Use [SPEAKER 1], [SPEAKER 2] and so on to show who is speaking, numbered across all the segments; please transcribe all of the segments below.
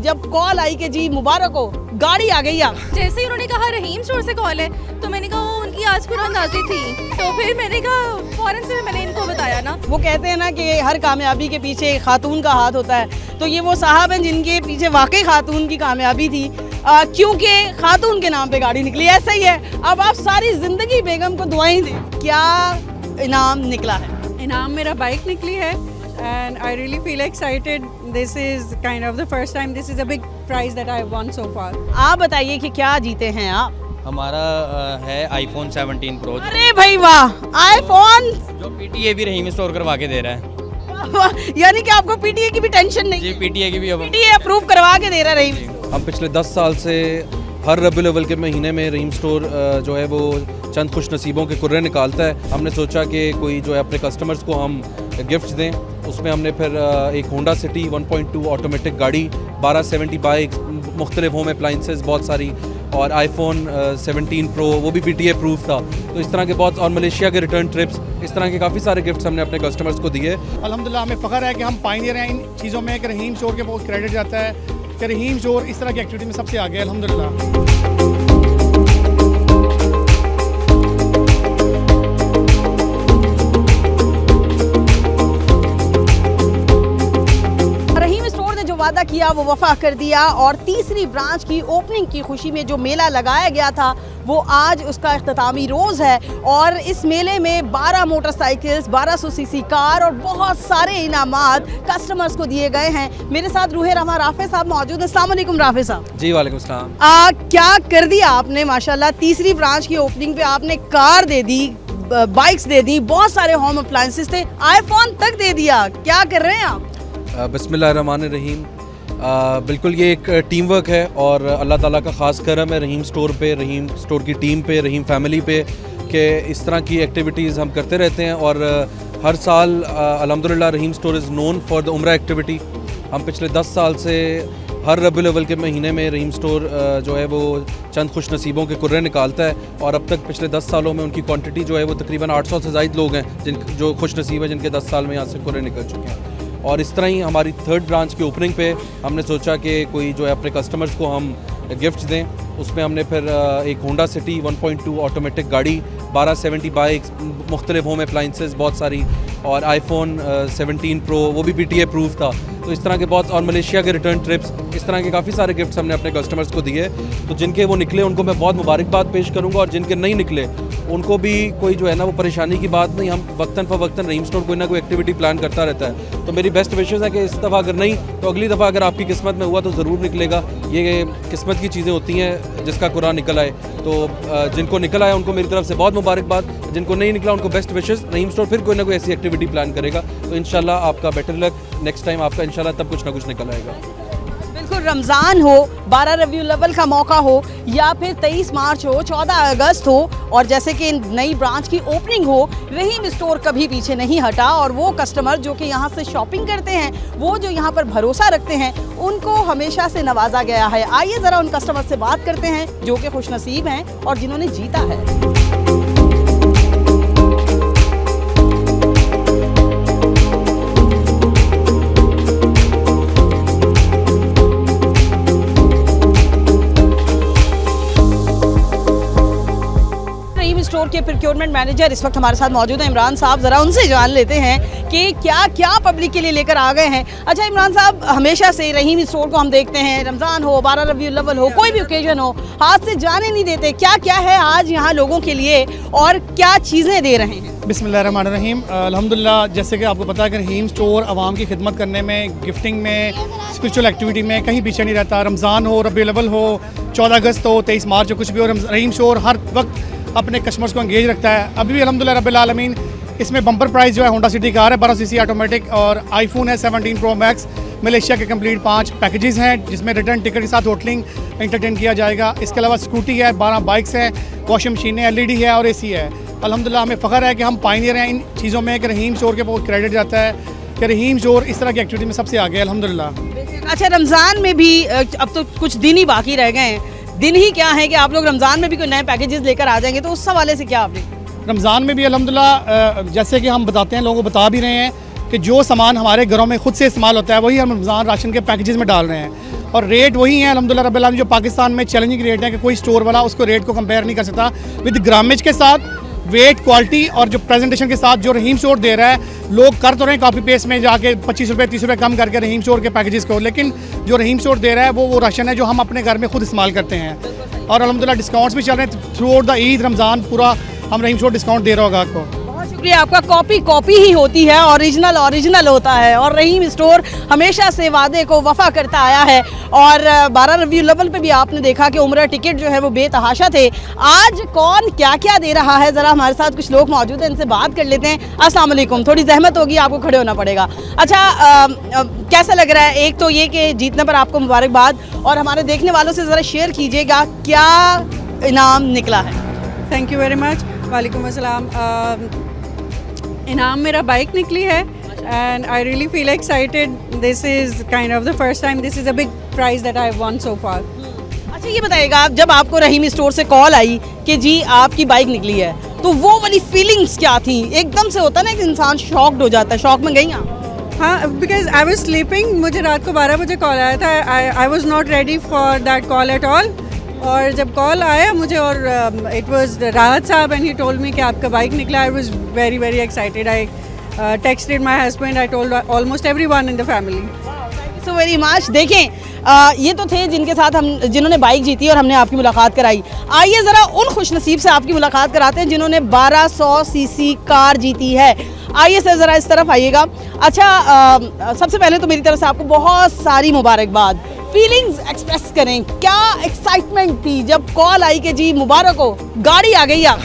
[SPEAKER 1] जब कॉल आई कि जी मुबारक हो, गाड़ी आ गई।
[SPEAKER 2] जैसे ही उन्होंने कहा रहीम स्टोर से कॉल है, तो मैंने कहा वो उनकी आज कुरानंदाजी थी, तो फिर मैंने कहा फौरन से मैंने इनको बताया ना।
[SPEAKER 1] वो कहते हैं ना कि हर कामयाबी के पीछे एक खातून का हाथ होता है, तो ये वो साहब हैं जिनके पीछे वाकई खातून की कामयाबी थी, क्योंकि खातून के नाम पे गाड़ी निकली। ऐसा ही है। अब आप सारी जिंदगी बेगम को दुआएं दें, क्या इनाम निकला है?
[SPEAKER 3] इनाम मेरा बाइक निकली है and I really feel excited. This is kind of the first time. This is a big prize that I won so far.
[SPEAKER 1] आप बताइए कि क्या जीते हैं आप?
[SPEAKER 4] हमारा है iPhone 17 Pro
[SPEAKER 1] अरे भाई वाह, आईफोन
[SPEAKER 4] जो PTA भी रहीम स्टोर करवा के दे रहा है।
[SPEAKER 1] यानी कि आपको पीटीए की भी टेंशन नहीं
[SPEAKER 4] जी,
[SPEAKER 1] है?
[SPEAKER 4] PTA की भी अब
[SPEAKER 1] पीटीए अप्रूव करवा के दे रहा है रहीम।
[SPEAKER 5] हम पिछले 10 साल से हर रबीउल अव्वल के महीने में रहीम स्टोर जो है वो चंद खुश नसीबों के कुर्रे निकालता है। हमने सोचा कि कोई जो है अपने कस्टमर्स को हम गिफ्ट दें। उसमें हमने फिर एक होंडा सिटी 1.2 ऑटोमेटिक गाड़ी, 1270 बाइक, मुख्तलिफ होम अप्लाइंसेस बहुत सारी, और iPhone 17 Pro, वो भी PTA अप्रूव था। तो इस तरह के बहुत, और मलेशिया के रिटर्न ट्रिप्स, इस तरह के काफ़ी सारे गिफ्ट्स हमने अपने कस्टमर्स को दिए।
[SPEAKER 6] अल्हम्दुलिल्लाह हमें फ़ख्र है कि हम पायनियर हैं इन चीज़ों में, कि रहीम स्टोर के बहुत क्रेडिट जाता है कि रहीम स्टोर इस तरह की एक्टिविटी में सबसे आगे है अल्हम्दुलिल्लाह।
[SPEAKER 1] वादा किया वो वफा कर दिया, और तीसरी ब्रांच की ओपनिंग की खुशी में जो मेला लगाया गया था वो आज उसका इख्तितामी रोज़ है, और इस मेले में 12 मोटरसाइकिल्स, 1200 सीसी कार और बहुत सारे इनामात कस्टमर्स को दिए गए हैं। मेरे साथ रूहे रमा राफे साहब मौजूद हैं। अस्सलाम वालेकुम राफे साहब।
[SPEAKER 5] जी वालेकुम सलाम।
[SPEAKER 1] क्या कर दिया आपने माशाल्लाह, तीसरी ब्रांच की ओपनिंग पे आपने कार दे दी, बाइक्स दे दी, बहुत सारे होम अप्लायंसेस थे, आईफोन तक दे दिया, क्या कर रहे हैं आप?
[SPEAKER 5] बिस्मिल्लाहिर्रहमानिर्रहीम। बिल्कुल ये एक टीम वर्क है, और अल्लाह ताला का ख़ास करम है रहीम स्टोर पे, रहीम स्टोर की टीम पे, रहीम फैमिली पे, कि इस तरह की एक्टिविटीज़ हम करते रहते हैं। और हर साल अल्हम्दुलिल्लाह Rahim store is known for the उम्रा एक्टिविटी। हम पिछले 10 साल से हर रबीउल अव्वल के महीने में रहीम स्टोर जो है वो चंद खुश नसीबों के कुर्रे निकालता है, और अब तक पिछले 10 सालों में उनकी क्वांटिटी जो है वो तकरीबन 800 से ज़ायद लोग हैं जो खुश नसीब है, जिनके 10 साल में यहाँ से कुर्रे निकल चुके हैं। और इस तरह ही हमारी 3rd ब्रांच की ओपनिंग पे हमने सोचा कि कोई जो है अपने कस्टमर्स को हम गिफ्ट दें। उसमें हमने फिर एक होंडा सिटी 1.2 ऑटोमेटिक गाड़ी, 1270 बाइक्स, मुख्तलिफ होम अप्लाइंसेस बहुत सारी, और iPhone 17 Pro, वो भी PTA अप्रूव था। तो इस तरह के बहुत, और मलेशिया के रिटर्न ट्रिप्स, इस तरह के काफ़ी सारे गिफ्ट्स हमने अपने कस्टमर्स को दिए। तो जिनके वो निकले उनको मैं बहुत मुबारकबाद पेश करूँगा, और जिनके नहीं निकले उनको भी कोई जो है ना वो परेशानी की बात नहीं। हम वक्तन फ़वक्तन रहीम स्टोर कोई ना कोई एक्टिविटी प्लान करता रहता है। तो मेरी बेस्ट विशेज़ है कि इस दफ़ा अगर नहीं तो अगली दफ़ा अगर आपकी किस्मत में हुआ तो ज़रूर निकलेगा। ये किस्मत की चीज़ें होती हैं, जिसका कुरान निकल आए। तो जिनको निकल आया उनको मेरी तरफ से बहुत मुबारकबाद, जिनको नहीं निकला उनको बेस्ट विशेज़। रहीम स्टोर फिर कोई ना कोई ऐसी एक्टिविटी प्लान करेगा, तो इंशाल्लाह आपका बेटर लक, नेक्स्ट टाइम आपका इंशाल्लाह तब कुछ ना कुछ निकल आएगा।
[SPEAKER 1] बिल्कुल, रमज़ान हो, 12 रबीउल अव्वल का मौका हो, या फिर 23 मार्च हो, 14 अगस्त हो, और जैसे कि नई ब्रांच की ओपनिंग हो, रहीम स्टोर कभी पीछे नहीं हटा। और वो कस्टमर जो कि यहाँ से शॉपिंग करते हैं, वो जो यहाँ पर भरोसा रखते हैं, उनको हमेशा से नवाजा गया है। आइए ज़रा उन कस्टमर से बात करते हैं जो कि खुशनसीब हैं और जिन्होंने जीता है। स्टोर के प्रोक्योरमेंट मैनेजर इस वक्त हमारे साथ मौजूद हैं, इमरान साहब। ज़रा उनसे जान लेते हैं कि क्या क्या पब्लिक के लिए लेकर आ गए हैं। अच्छा इमरान साहब, हमेशा से रहीम स्टोर को हम देखते हैं, रमज़ान हो, 12 रबीउल अव्वल हो, कोई भी ओकेजन हो, हाथ से जाने नहीं देते। क्या क्या है आज यहाँ लोगों के लिए और क्या चीज़ें दे रहे हैं?
[SPEAKER 6] बिस्मिल्लाहिर्रहमानिर्रहीम। अल्हम्दुलिल्लाह, जैसे कि आपको पता है कि रहीम स्टोर आवाम की खिदमत करने में, गिफ्टिंग में, स्पिरिचुअल एक्टिविटी में कहीं पीछे नहीं रहता। रमज़ान हो, रबीउल अव्वल हो, 14 अगस्त हो, 23 मार्च हो, कुछ भी हो, रहीम स्टोर हर वक्त अपने कस्टमर्स को एंगेज रखता है। अभी भी अल्हम्दुलिल्लाह रब्बिल आलमीन इसमें बम्पर प्राइस जो है होंडा सिटी कार है 12 सीसी ऑटोमेटिक, और iPhone है 17 Pro Max। मलेशिया के कंप्लीट 5 पैकेजेस हैं, जिसमें रिटर्न टिकट के साथ होटलिंग एंटरटेन किया जाएगा। इसके अलावा स्कूटी है, 12 बाइक्स हैं, वॉशिंग मशीन है, LED है और AC है। अल्हम्दुलिल्लाह हमें फ़ख्र है कि हम पायनियर हैं इन चीज़ों में, कि रहीम स्टोर के बहुत क्रेडिट जाता है कि रहीम स्टोर इस तरह की एक्टिविटी में सबसे आगे है अल्हम्दुलिल्लाह।
[SPEAKER 1] अच्छा, रमज़ान में भी अब तो कुछ दिन ही बाकी रह गए हैं, दिन ही क्या है कि आप लोग रमज़ान में भी कोई नए पैकेजेस लेकर आ जाएंगे, तो उस हवाले से क्या आपने?
[SPEAKER 6] रमज़ान में भी अल्हम्दुलिल्लाह जैसे कि हम बताते हैं, लोगों को बता भी रहे हैं कि जो सामान हमारे घरों में खुद से इस्तेमाल होता है वही हम रमज़ान राशन के पैकेजेस में डाल रहे हैं। और रेट वही है अल्हम्दुलिल्लाह रब्बिल आलमीन जो पाकिस्तान में चैलेंजिंग रेट है कि कोई स्टोर वाला उसको रेट को कंपेयर नहीं कर सकता विद ग्रामेज के साथ, वेट, क्वालिटी और जो प्रेजेंटेशन के साथ जो रहीम स्टोर दे रहा है। लोग कर तो रहे हैं कॉपी पेस्ट में जाके 25 रुपये 30 रुपये कम करके रहीम स्टोर के पैकेजेस को, लेकिन जो रहीम स्टोर दे रहा है वो राशन है जो हम अपने घर में खुद इस्तेमाल करते हैं। और अल्हम्दुलिल्लाह डिस्काउंट्स भी चल रहे हैं through out the Eid Ramzan, पूरा हम रहीम स्टोर डिस्काउंट दे रहा होगा आपको।
[SPEAKER 1] बहुत शुक्रिया आपका। कॉपी ही होती है, ओरिजिनल होता है और रहीम स्टोर हमेशा से वादे को वफा करता आया है। और 12 रबीउल लेवल पे भी आपने देखा कि उम्र टिकट जो है वो बेतहाशा थे। आज कौन क्या क्या दे रहा है, ज़रा हमारे साथ कुछ लोग मौजूद हैं, इनसे बात कर लेते हैं। अस्सलाम वालेकुम, थोड़ी जहमत होगी, आपको खड़े होना पड़ेगा। अच्छा, कैसा लग रहा है? एक तो ये कि जीतने पर आपको मुबारकबाद, और हमारे देखने वालों से ज़रा शेयर कीजिएगा क्या इनाम निकला है।
[SPEAKER 3] Thank you very much. वालेकुम अस्सलाम। इनाम मेरा बाइक निकली है and I really feel excited. This is kind of the first time, this is a big prize that I won so far.
[SPEAKER 1] अच्छा, ये बताइएगा, जब आपको रहीम स्टोर से कॉल आई कि जी आपकी बाइक निकली है, तो वो वाली फीलिंग्स क्या थी? एकदम से होता है ना कि इंसान शॉक्ड हो जाता है। शॉक में गई आप?
[SPEAKER 3] हाँ, बिकॉज आई वॉज स्लीपिंग। मुझे रात को 12 बजे कॉल आया था। I was not ready for that call at all. और जब कॉल आया मुझे, और इट वाज राहत साहब एंड ही टोल्ड मी कि आपका बाइक निकला, I was very very excited. I texted my husband, I told almost everyone in the family.
[SPEAKER 1] So very much. देखें, ये तो थे जिनके साथ हम, जिन्होंने बाइक जीती और हमने आपकी मुलाकात कराई। आइए ज़रा उन खुशनसीब से आपकी मुलाकात कराते हैं जिन्होंने 1200 सीसी कार जीती है। आइए सर, ज़रा इस तरफ आइएगा। अच्छा, सबसे पहले तो मेरी तरफ से आपको बहुत सारी मुबारकबाद। फीलिंग्स एक्सप्रेस करें, क्या एक्साइटमेंट थी जब कॉल आई कि जी मुबारक हो, गाड़ी आ गई आप?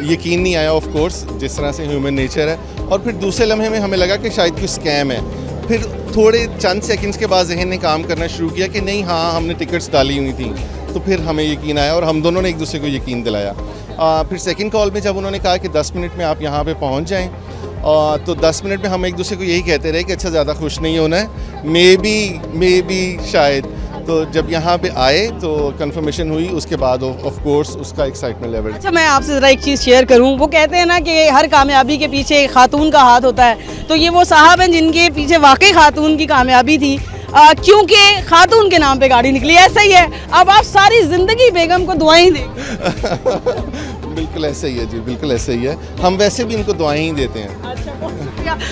[SPEAKER 7] यकीन नहीं आया ऑफ कोर्स, जिस तरह से ह्यूमन नेचर है। और फिर दूसरे लम्हे में हमें लगा कि शायद कोई स्कैम है। फिर थोड़े चंद सेकंड्स के बाद जहन ने काम करना शुरू किया कि नहीं, हाँ हमने टिकट्स डाली हुई थी। तो फिर हमें यकीन आया और हम दोनों ने एक दूसरे को यकीन दिलाया। फिर सेकंड कॉल में जब उन्होंने कहा कि 10 मिनट में आप यहाँ पे पहुँच जाएं, तो 10 मिनट में हम एक दूसरे को यही कहते रहे कि अच्छा ज़्यादा खुश नहीं होना है, मे बी शायद। तो जब यहाँ पे आए तो कंफर्मेशन हुई, उसके बाद ऑफ कोर्स उसका एक्साइटमेंट लेवल।
[SPEAKER 1] अच्छा, मैं आपसे ज़रा एक चीज़ शेयर करूँ। वो कहते हैं ना कि हर कामयाबी के पीछे एक खातून का हाथ होता है, तो ये वो साहब हैं जिनके पीछे वाकई खातून की कामयाबी थी, क्योंकि खातून के नाम पे गाड़ी निकली। ऐसा ही है, अब आप सारी ज़िंदगी बेगम को दुआएं दें।
[SPEAKER 7] बिल्कुल ऐसा ही है जी, बिल्कुल ऐसा ही है। हम वैसे भी इनको दुआएं ही देते हैं।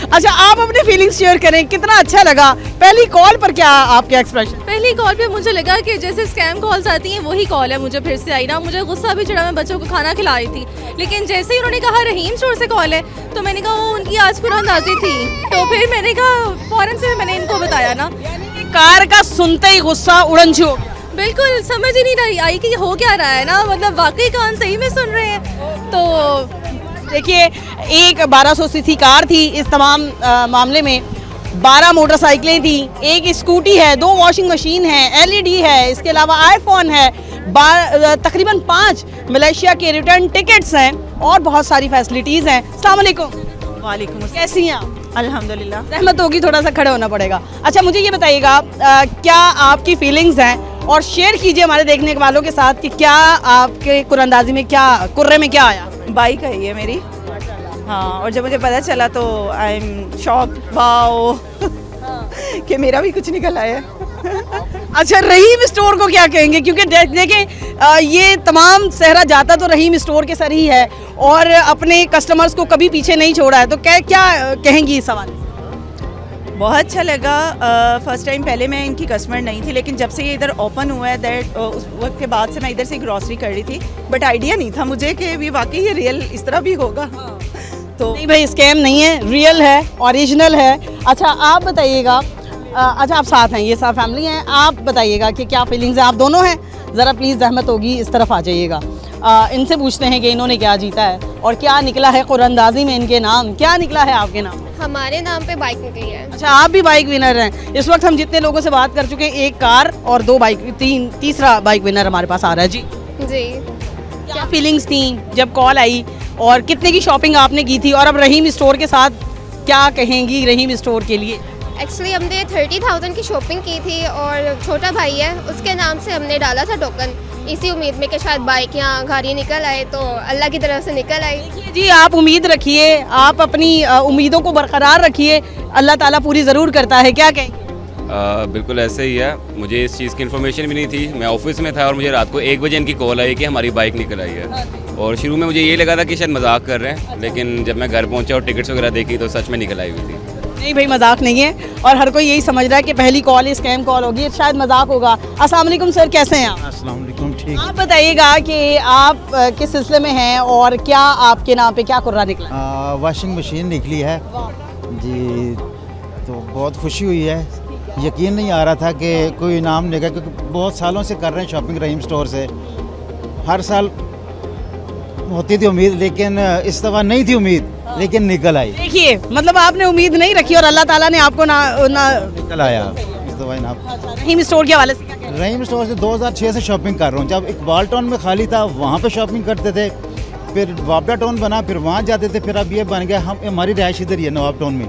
[SPEAKER 1] अच्छा, आप अपने फीलिंग्स शेयर करें, कितना अच्छा लगा पहली कॉल पर? क्या आपके एक्सप्रेशन?
[SPEAKER 2] पहली कॉल पे मुझे लगा कि जैसे स्कैम कॉल्स आती हैं वही कॉल है, मुझे फिर से आई ना। मुझे गुस्सा भी चढ़ा, मैं बच्चों को खाना खिला रही थी, लेकिन जैसे ही उन्होंने कहा रहीम स्टोर से कॉल है, तो मैंने कहा वो उनकी आज कुरानंदाजी थी। तो फिर मैंने कहा, फ़ौरन से मैंने इनको बताया ना।
[SPEAKER 1] कार का सुनते ही गुस्सा उड़न छू हो गया।
[SPEAKER 2] बिल्कुल समझ ही नहीं रही आई कि हो क्या रहा है ना, मतलब वाकई कान सही में सुन रहे हैं। तो
[SPEAKER 1] देखिए, एक 1200 सीसी कार थी। इस तमाम मामले में 12 मोटरसाइकिलें थी, एक स्कूटी है, 2 वॉशिंग मशीन है, LED है, इसके अलावा आईफोन है, तकरीबन 5 मलेशिया के रिटर्न टिकट्स हैं और बहुत सारी फैसिलिटीज़ हैं। अस्सलाम वालेकुम।
[SPEAKER 8] वालेकुम अस्सलाम।
[SPEAKER 1] कैसी हैं आप?
[SPEAKER 8] अल्हम्दुलिल्लाह।
[SPEAKER 1] रहमत होगी, थोड़ा सा खड़े होना पड़ेगा। अच्छा, मुझे ये बताइएगा, क्या आपकी फीलिंग्स हैं, और शेयर कीजिए हमारे देखने वालों के साथ कि क्या आपके कुरानंदाजी में, क्या कुर्रे में क्या आया?
[SPEAKER 8] बाइक आई है मेरी। हाँ, और जब मुझे पता चला तो आई एम शॉक्ड, वाओ कि मेरा भी कुछ निकल आया।
[SPEAKER 1] अच्छा, रहीम स्टोर को क्या कहेंगे? क्योंकि देखें, ये तमाम सहरा जाता तो रहीम स्टोर के सर ही है और अपने कस्टमर्स को कभी पीछे नहीं छोड़ा है, तो क्या कहेंगी इस सवाल?
[SPEAKER 8] बहुत अच्छा लगा। फर्स्ट टाइम, पहले मैं इनकी कस्टमर नहीं थी, लेकिन जब से ये इधर ओपन हुआ है दैट उस वक्त के बाद से मैं इधर से ग्रॉसरी कर रही थी, बट आइडिया नहीं था मुझे कि ये वाकई ये रियल इस तरह भी होगा। तो
[SPEAKER 1] नहीं भाई, स्कैम नहीं है, रियल है, ओरिजिनल है। अच्छा, आप बताइएगा, अच्छा आप साथ हैं, ये साथ फैमिली हैं, आप बताइएगा कि क्या फीलिंग्स हैं? आप दोनों हैं, ज़रा प्लीज़ जहमत होगी इस तरफ आ जाइएगा। इनसे पूछते हैं कि इन्होंने क्या जीता है और क्या निकला है कुरानंदाजी में इनके नाम। क्या निकला है आपके नाम?
[SPEAKER 9] हमारे नाम पे बाइक निकली है।
[SPEAKER 1] अच्छा, आप भी बाइक विनर हैं। इस वक्त हम जितने लोगों से बात कर चुके हैं, एक कार और 2 बाइक, तीसरा बाइक विनर हमारे पास आ रहा है जी।
[SPEAKER 9] जी,
[SPEAKER 1] क्या फीलिंग्स थी जब कॉल आई, और कितने की शॉपिंग आपने की थी, और अब रहीम स्टोर के साथ क्या कहेंगी रहीम स्टोर के लिए?
[SPEAKER 9] एक्चुअली हमने 30,000 की शॉपिंग की थी और छोटा भाई है उसके नाम से हमने डाला था टोकन, इसी उम्मीद में कि शायद बाइक या गाड़ी निकल आए, तो अल्लाह की तरफ से निकल आई।
[SPEAKER 1] जी, आप उम्मीद रखिए, आप अपनी उम्मीदों को बरकरार रखिए, अल्लाह ताला पूरी ज़रूर करता है। क्या कहेंगे?
[SPEAKER 10] बिल्कुल ऐसे ही है। मुझे इस चीज़ की इन्फॉर्मेशन भी नहीं थी। मैं ऑफिस में था और मुझे रात को 1 बजे इनकी कॉल आई कि हमारी बाइक निकल आई है। और शुरू में मुझे ये लगा था कि शायद मजाक कर रहे हैं, लेकिन जब मैं घर पहुंचा और टिकट्स वगैरह देखी तो सच में निकल आई हुई थी।
[SPEAKER 1] नहीं भाई, मजाक नहीं है और हर कोई यही समझ रहा है कि पहली कॉल स्कैम कॉल होगी, शायद मजाक होगा। अस्सलाम वालेकुम सर, कैसे हैं आप?
[SPEAKER 11] अस्सलाम वालेकुम, ठीक।
[SPEAKER 1] आप बताइएगा कि आप किस सिलसिले में हैं और क्या आपके नाम पे क्या कुर्रा निकला?
[SPEAKER 11] वॉशिंग मशीन निकली है जी, तो बहुत खुशी हुई है। यकीन नहीं आ रहा था कि कोई इनाम निकला, क्योंकि बहुत सालों से कर रहे हैं शॉपिंग रहीम स्टोर से। हर साल होती थी उम्मीद, लेकिन इस दफ़ा नहीं थी उम्मीद, लेकिन निकल आई।
[SPEAKER 1] देखिए, मतलब आपने उम्मीद नहीं रखी और अल्लाह ताला ने आपको
[SPEAKER 11] निकल आया इस दफ़ा इनाम।
[SPEAKER 1] रहीम स्टोर के हवाले से क्या कहना है?
[SPEAKER 11] रहीम स्टोर से 2006 से शॉपिंग कर रहा हूँ। जब इकबाल टाउन में खाली था वहाँ पे शॉपिंग करते थे, फिर वापडा टाउन बना, फिर वहाँ जाते थे, फिर अब ये बन गया। हमारी रिहाइश इधर ही है नवाब टाउन में,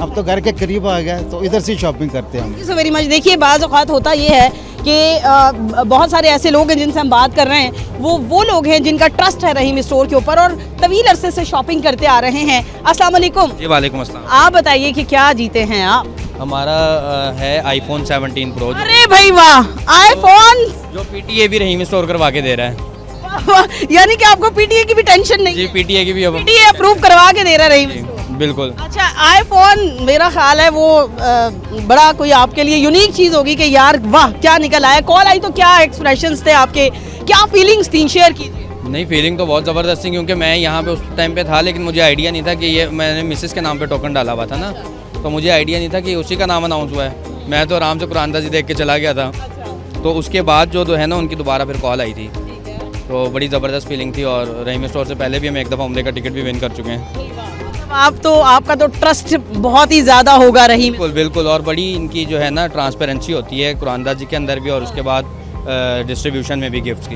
[SPEAKER 11] अब तो घर के करीब आ गया, तो इधर से शॉपिंग करते हैं हम।
[SPEAKER 1] Thank you so very much. देखिए, बाज़ औक़ात होता ये है कि बहुत सारे ऐसे लोग हैं जिनसे हम बात कर रहे हैं, वो लोग हैं जिनका ट्रस्ट है रहीम स्टोर के ऊपर और तवील अरसे से शॉपिंग करते आ रहे हैं। अस्सलाम वालेकुम।
[SPEAKER 4] जी वालेकुम अस्सलाम।
[SPEAKER 1] आप बताइए कि क्या जीते हैं आप?
[SPEAKER 4] हमारा है आईफोन 17 प्रो,
[SPEAKER 1] अरे भाई वाह, आईफोन
[SPEAKER 4] जो पीटीए भी रहीम स्टोर करवा के दे रहा है।
[SPEAKER 1] यानी कि आपको पीटीए की भी टेंशन नहीं?
[SPEAKER 4] जी, पीटीए की भी अब
[SPEAKER 1] पीटीए अप्रूव करवा के दे रहा है रहीम।
[SPEAKER 4] बिल्कुल।
[SPEAKER 1] अच्छा, आईफोन मेरा ख्याल है वो बड़ा कोई आपके लिए यूनिक चीज़ होगी कि यार वाह क्या निकल आया। कॉल आई तो क्या एक्सप्रेशंस थे आपके, क्या फीलिंग्स थी, शेयर कीजिए।
[SPEAKER 4] नहीं, फीलिंग तो बहुत ज़बरदस्त थी, क्योंकि मैं यहाँ पे उस टाइम पे था, लेकिन मुझे आइडिया नहीं था कि ये मैंने मिसेस के नाम पे टोकन डाला हुआ था ना, तो मुझे आइडिया नहीं था कि उसी का नाम अनाउंस हुआ है। मैं तो आराम से कुरानदाजी देख के चला गया था। तो उसके बाद जो है ना, उनकी दोबारा फिर कॉल आई थी, तो बड़ी ज़बरदस्त फीलिंग थी। और रहीम स्टोर से पहले भी हम एक दफ़ा उम्रे का टिकट भी विन कर चुके हैं।
[SPEAKER 1] आपका तो ट्रस्ट बहुत ही ज़्यादा होगा रहीम।
[SPEAKER 4] बिल्कुल बिल्कुल। और बड़ी इनकी जो है ना ट्रांसपेरेंसी होती है कुरानदाजी के अंदर भी, और उसके बाद डिस्ट्रीब्यूशन में भी गिफ्ट्स की।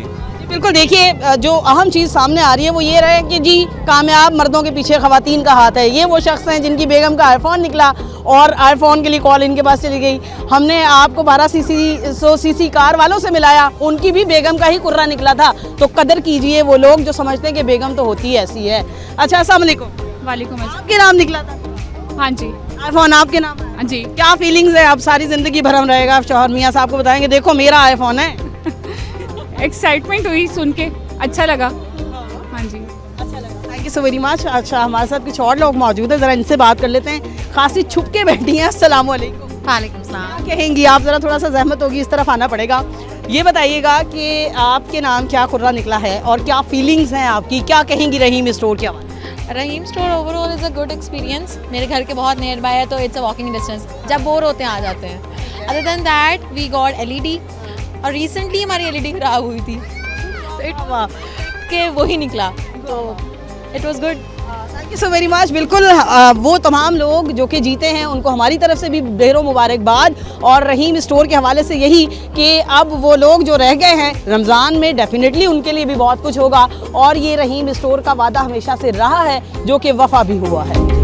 [SPEAKER 1] बिल्कुल। देखिए, जो अहम चीज़ सामने आ रही है वो ये रहे कि जी कामयाब मर्दों के पीछे ख़वातीन का हाथ है। ये वो शख्स हैं जिनकी बेगम का आईफोन निकला और आईफोन के लिए कॉल इनके पास चली गई। हमने आपको 1200 सीसी कार वालों से मिलाया, उनकी भी बेगम का ही कुर्रा निकला था। तो कदर कीजिए वो लोग जो समझते हैं कि बेगम तो होती ऐसी है। अच्छा, अस्सलाम वालेकुम।
[SPEAKER 12] वालेकुम अस्सलाम।
[SPEAKER 1] आपके नाम निकला था?
[SPEAKER 12] हाँ जी।
[SPEAKER 1] आईफोन आपके नाम है?
[SPEAKER 12] हाँ जी।
[SPEAKER 1] क्या फीलिंग्स है? आप सारी ज़िंदगी भरम रहेगा, आप शौहर मियाँ साहब को बताएंगे देखो मेरा आईफोन है?
[SPEAKER 12] एक्साइटमेंट हुई सुन के, अच्छा लगा। हाँ जी,
[SPEAKER 1] अच्छा लगा। Thank you so very much. अच्छा, हमारे साथ कुछ और लोग मौजूद है, ज़रा इनसे बात कर लेते हैं। खासी छुप के बैठी हैं। अस्सलाम वालेकुम।
[SPEAKER 13] वालेकुम सलाम।
[SPEAKER 1] क्या कहेंगी आप? ज़रा थोड़ा सा जहमत होगी, इस तरफ आना पड़ेगा। ये बताइएगा कि आपके नाम क्या कुर्रा निकला है और क्या फीलिंग्स हैं आपकी, क्या कहेंगी रहीम स्टोर के हवाले?
[SPEAKER 13] Rahim store overall is a good experience. मेरे घर के बहुत नियर बाय है, तो इट्स अ वॉकिंग डिस्टेंस। जब बोर होते हैं आ जाते हैं। Other than that we got LED, और रिसेंटली हमारी एलईडी ख़राब हुई थी, तो इट के वही निकला, तो it was good.
[SPEAKER 1] Thank you so very much. बिल्कुल, वो तमाम लोग जो कि जीते हैं उनको हमारी तरफ से भी ढेरों मुबारकबाद। और रहीम स्टोर के हवाले से यही कि अब वो लोग जो रह गए हैं रमज़ान में, डेफिनेटली उनके लिए भी बहुत कुछ होगा। और ये रहीम स्टोर का वादा हमेशा से रहा है, जो कि वफ़ा भी हुआ है।